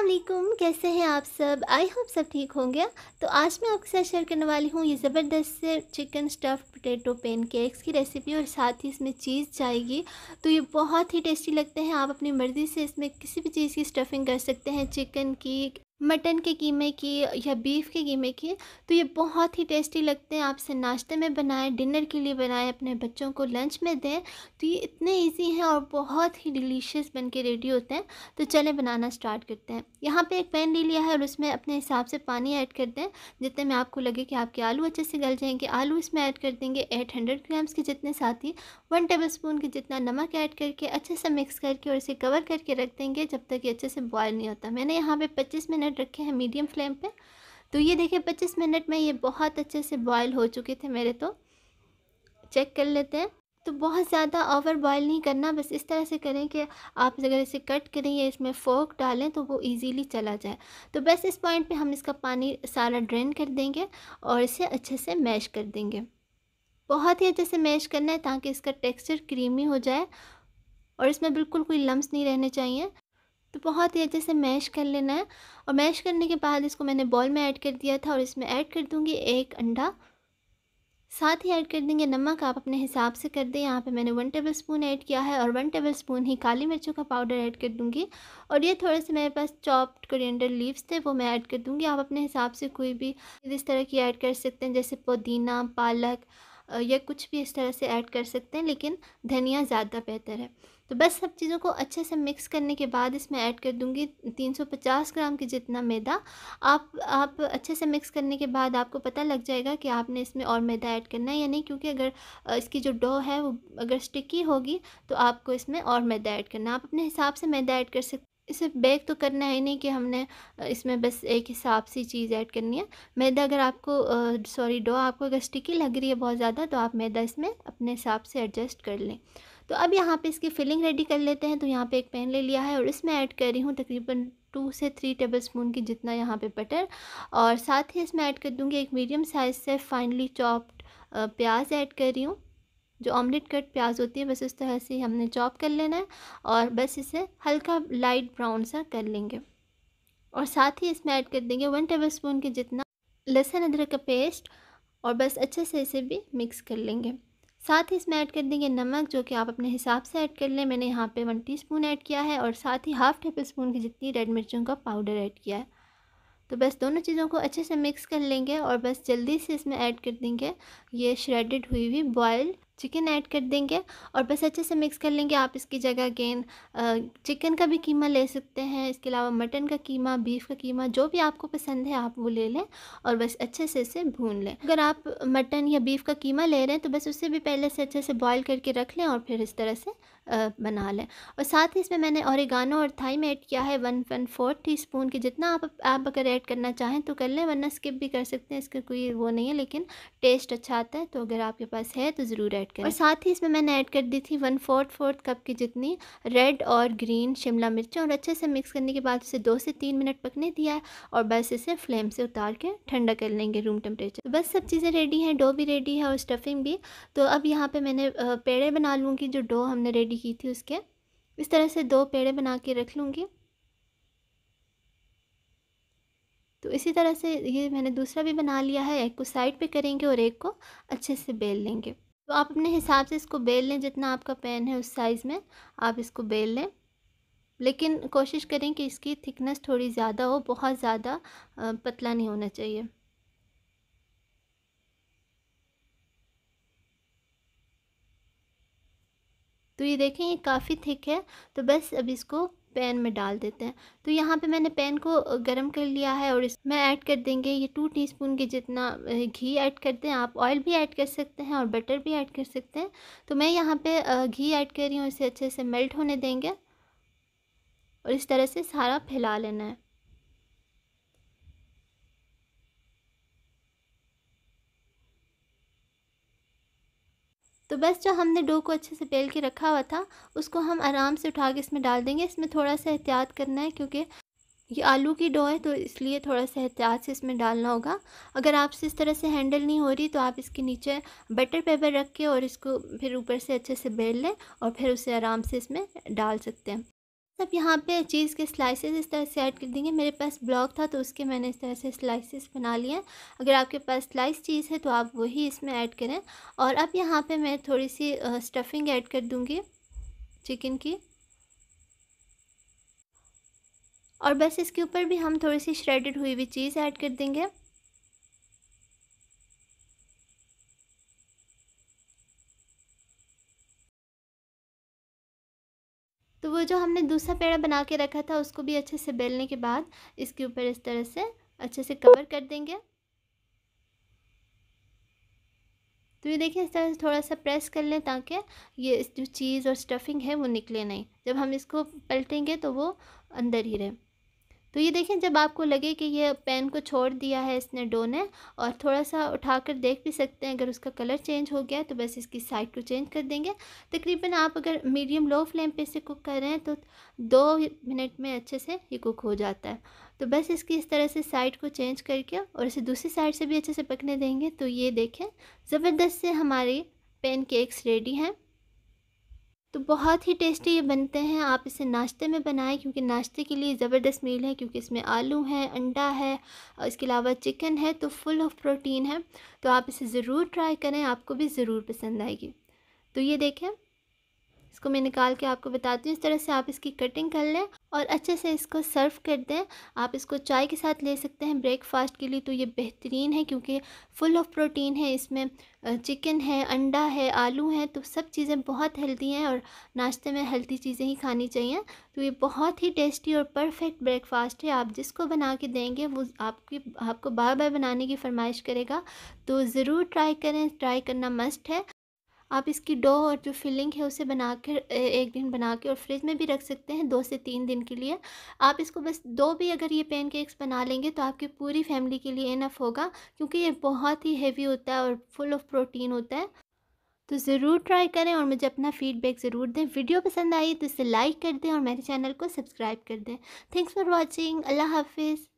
वालेकुम, कैसे हैं आप सब? आई होप सब ठीक होंगे। तो आज मैं आपके साथ शेयर करने वाली हूँ ये ज़बरदस्त से चिकन स्टफ़्ड पोटैटो पैनकेक्स की रेसिपी, और साथ ही इसमें चीज़ जाएगी। तो ये बहुत ही टेस्टी लगते हैं। आप अपनी मर्ज़ी से इसमें किसी भी चीज़ की स्टफ़िंग कर सकते हैं, चिकन की, मटन के कीमे की या बीफ के कीमे की। तो ये बहुत ही टेस्टी लगते हैं। आप इसे नाश्ते में बनाएं, डिनर के लिए बनाएं, अपने बच्चों को लंच में दें। तो ये इतने इजी हैं और बहुत ही डिलीशियस बन के रेडी होते हैं। तो चलें बनाना स्टार्ट करते हैं। यहाँ पे एक पैन ले लिया है और उसमें अपने हिसाब से पानी ऐड कर दें, जितने में आपको लगे कि आपके आलू अच्छे से गल जाएंगे। आलू इसमें ऐड कर देंगे 800 ग्राम्स के जितने, साथ ही 1 टेबलस्पून के जितना नमक ऐड करके अच्छे से मिक्स करके और इसे कवर करके रख देंगे जब तक ये अच्छे से बॉयल नहीं होता। मैंने यहाँ पे 25 मिनट रखे हैं मीडियम फ्लेम पे। तो ये देखिए 25 मिनट में ये बहुत अच्छे से बॉयल हो चुके थे मेरे। तो चेक कर लेते हैं। तो बहुत ज़्यादा ओवर बॉयल नहीं करना, बस इस तरह से करें कि आप अगर इसे कट करें या इसमें फ़ोर्क डालें तो वो इजीली चला जाए। तो बस इस पॉइंट पे हम इसका पानी सारा ड्रेन कर देंगे और इसे अच्छे से मैश कर देंगे। बहुत ही अच्छे से मैश करना है ताकि इसका टेक्सचर क्रीमी हो जाए और इसमें बिल्कुल कोई लम्स नहीं रहने चाहिए। तो बहुत ही अच्छे से मैश कर लेना है। और मैश करने के बाद इसको मैंने बॉल में ऐड कर दिया था और इसमें ऐड कर दूँगी 1 अंडा। साथ ही ऐड कर देंगे नमक, आप अपने हिसाब से कर दें। यहाँ पे मैंने 1 टेबलस्पून ऐड किया है और 1 टेबलस्पून ही काली मिर्चों का पाउडर ऐड कर दूँगी। और ये थोड़े से मेरे पास चॉप्ड कोरिएंडर लीव्स थे, वो मैं ऐड कर दूँगी। आप अपने हिसाब से कोई भी इस तरह की ऐड कर सकते हैं, जैसे पुदीना, पालक या कुछ भी इस तरह से ऐड कर सकते हैं, लेकिन धनिया ज़्यादा बेहतर है। तो बस सब चीज़ों को अच्छे से मिक्स करने के बाद इसमें ऐड कर दूँगी 350 ग्राम के जितना मैदा। आप अच्छे से मिक्स करने के बाद आपको पता लग जाएगा कि आपने इसमें और मैदा ऐड करना है या नहीं, क्योंकि अगर इसकी जो डो है वो अगर स्टिकी होगी तो आपको इसमें और मैदा ऐड करना है। आप अपने हिसाब से मैदा ऐड कर सकते। इसे बेक तो करना है नहीं कि हमने इसमें बस एक हिसाब से चीज़ ऐड करनी है। मैदा अगर आपको डो आपको अगर स्टिकी लग रही है बहुत ज़्यादा, तो आप मैदा इसमें अपने हिसाब से एडजस्ट कर लें। तो अब यहाँ पे इसकी फिलिंग रेडी कर लेते हैं। तो यहाँ पे एक पैन ले लिया है और इसमें ऐड कर रही हूँ तकरीबन 2 से 3 टेबलस्पून की जितना यहाँ पे बटर। और साथ ही इसमें ऐड कर दूँगी एक मीडियम साइज़ से फाइनली चॉप्ड प्याज ऐड कर रही हूँ। जो ऑमलेट कट प्याज होती है, बस उस तरह से हमने चॉप कर लेना है और बस इसे हल्का लाइट ब्राउन सा कर लेंगे। और साथ ही इसमें ऐड कर देंगे 1 टेबलस्पून के जितना लहसुन अदरक का पेस्ट और बस अच्छे से इसे भी मिक्स कर लेंगे। साथ ही इसमें ऐड कर देंगे नमक, जो कि आप अपने हिसाब से ऐड कर लें। मैंने यहाँ पे 1 टीस्पून ऐड किया है और साथ ही हाफ़ टेबल स्पून की जितनी रेड मिर्चों का पाउडर ऐड किया है। तो बस दोनों चीज़ों को अच्छे से मिक्स कर लेंगे और बस जल्दी से इसमें ऐड कर देंगे ये श्रेडेड हुई हुई बॉयल्ड चिकन ऐड कर देंगे और बस अच्छे से मिक्स कर लेंगे। आप इसकी जगह अगेन चिकन का भी कीमा ले सकते हैं, इसके अलावा मटन का कीमा, बीफ का कीमा, जो भी आपको पसंद है आप वो ले लें और बस अच्छे से इसे भून लें। अगर आप मटन या बीफ का कीमा ले रहे हैं तो बस उसे भी पहले से अच्छे से बॉयल करके रख लें और फिर इस तरह से बना लें। और साथ ही इसमें मैंने ओरिगानो और थाइम ऐड किया है 1/4 टीस्पून की जितना। आप अगर ऐड करना चाहें तो कर लें, वरना स्किप भी कर सकते हैं, इसका कोई वो नहीं है, लेकिन टेस्ट अच्छा आता है। तो अगर आपके पास है तो ज़रूर ऐड करें। और साथ ही इसमें मैंने ऐड कर दी थी 1/4 कप की जितनी रेड और ग्रीन शिमला मिर्च और अच्छे से मिक्स करने के बाद इसे 2 से 3 मिनट पकने दिया है और बस इसे फ्लेम से उतार के ठंडा कर लेंगे रूम टेम्परेचर। तो बस सब चीज़ें रेडी हैं, डो भी रेडी है और स्टफिंग भी। तो अब यहाँ पे मैंने पेड़े बना लूँगी, जो डो हमने रेडी की थी उसके। इस तरह से 2 पेड़े बना के रख लूँगी। तो इसी तरह से ये मैंने दूसरा भी बना लिया है। एक को साइड पे करेंगे और एक को अच्छे से बेल लेंगे। तो आप अपने हिसाब से इसको बेल लें, जितना आपका पैन है उस साइज़ में आप इसको बेल लें, लेकिन कोशिश करें कि इसकी थिकनेस थोड़ी ज़्यादा हो, बहुत ज़्यादा पतला नहीं होना चाहिए। तो ये देखें ये काफ़ी थिक है। तो बस अब इसको पैन में डाल देते हैं। तो यहाँ पे मैंने पैन को गरम कर लिया है और इसमें ऐड कर देंगे ये 2 टीस्पून के जितना घी ऐड करते हैं। आप ऑयल भी ऐड कर सकते हैं और बटर भी ऐड कर सकते हैं। तो मैं यहाँ पे घी ऐड कर रही हूँ, इसे अच्छे से मेल्ट होने देंगे और इस तरह से सारा फैला लेना है। तो बस जो हमने डो को अच्छे से बेल के रखा हुआ था उसको हम आराम से उठा के इसमें डाल देंगे। इसमें थोड़ा सा एहतियात करना है, क्योंकि ये आलू की डो है, तो इसलिए थोड़ा सा एहतियात से इसमें डालना होगा। अगर आपसे इस तरह से हैंडल नहीं हो रही तो आप इसके नीचे बटर पेपर रख के और इसको फिर ऊपर से अच्छे से बेल लें और फिर उसे आराम से इसमें डाल सकते हैं। अब यहाँ पे चीज़ के स्लाइसेस इस तरह से ऐड कर देंगे। मेरे पास ब्लॉक था तो उसके मैंने इस तरह से स्लाइसेस बना लिए हैं। अगर आपके पास स्लाइस चीज़ है तो आप वही इसमें ऐड करें। और अब यहाँ पे मैं थोड़ी सी स्टफिंग ऐड कर दूँगी चिकन की। और बस इसके ऊपर भी हम थोड़ी सी श्रेडेड हुई हुई चीज़ ऐड कर देंगे। तो वो जो हमने दूसरा पेड़ा बना के रखा था उसको भी अच्छे से बेलने के बाद इसके ऊपर इस तरह से अच्छे से कवर कर देंगे। तो ये देखिए इस तरह से थोड़ा सा प्रेस कर लें ताकि ये जो चीज़ और स्टफिंग है वो निकले नहीं। जब हम इसको पलटेंगे तो वो अंदर ही रहे। तो ये देखें जब आपको लगे कि ये पैन को छोड़ दिया है इसने डो ने, और थोड़ा सा उठाकर देख भी सकते हैं, अगर उसका कलर चेंज हो गया है तो बस इसकी साइड को चेंज कर देंगे। तकरीबन आप अगर मीडियम लो फ्लेम पे इसे कुक कर रहे हैं तो 2 मिनट में अच्छे से ये कुक हो जाता है। तो बस इसकी इस तरह से साइड को चेंज करके और इसे दूसरी साइड से भी अच्छे से पकने देंगे। तो ये देखें ज़बरदस्त से हमारी पैन केक्स रेडी हैं। तो बहुत ही टेस्टी ये बनते हैं। आप इसे नाश्ते में बनाएं क्योंकि नाश्ते के लिए ज़बरदस्त मील है, क्योंकि इसमें आलू है, अंडा है और इसके अलावा चिकन है, तो फुल ऑफ प्रोटीन है। तो आप इसे ज़रूर ट्राई करें, आपको भी ज़रूर पसंद आएगी। तो ये देखें इसको मैं निकाल के आपको बताती हूँ। इस तरह से आप इसकी कटिंग कर लें और अच्छे से इसको सर्व कर दें। आप इसको चाय के साथ ले सकते हैं ब्रेकफास्ट के लिए, तो ये बेहतरीन है क्योंकि फुल ऑफ प्रोटीन है। इसमें चिकन है, अंडा है, आलू हैं, तो सब चीज़ें बहुत हेल्दी हैं और नाश्ते में हेल्दी चीज़ें ही खानी चाहिए। तो ये बहुत ही टेस्टी और परफेक्ट ब्रेकफास्ट है। आप जिसको बना के देंगे वो आपको बार बार बनाने की फरमाइश करेगा। तो ज़रूर ट्राई करें, ट्राई करना मस्ट है। आप इसकी डो और जो फिलिंग है उसे बनाकर एक दिन बना के और फ्रिज में भी रख सकते हैं 2 से 3 दिन के लिए। आप इसको बस 2 भी अगर ये पैनकेक्स बना लेंगे तो आपकी पूरी फैमिली के लिए इनफ होगा, क्योंकि ये बहुत ही हेवी होता है और फुल ऑफ प्रोटीन होता है। तो ज़रूर ट्राई करें और मुझे अपना फीडबैक ज़रूर दें। वीडियो पसंद आई तो इसे लाइक कर दें और मेरे चैनल को सब्सक्राइब कर दें। Thanks for watching. अल्लाह हाफिज़।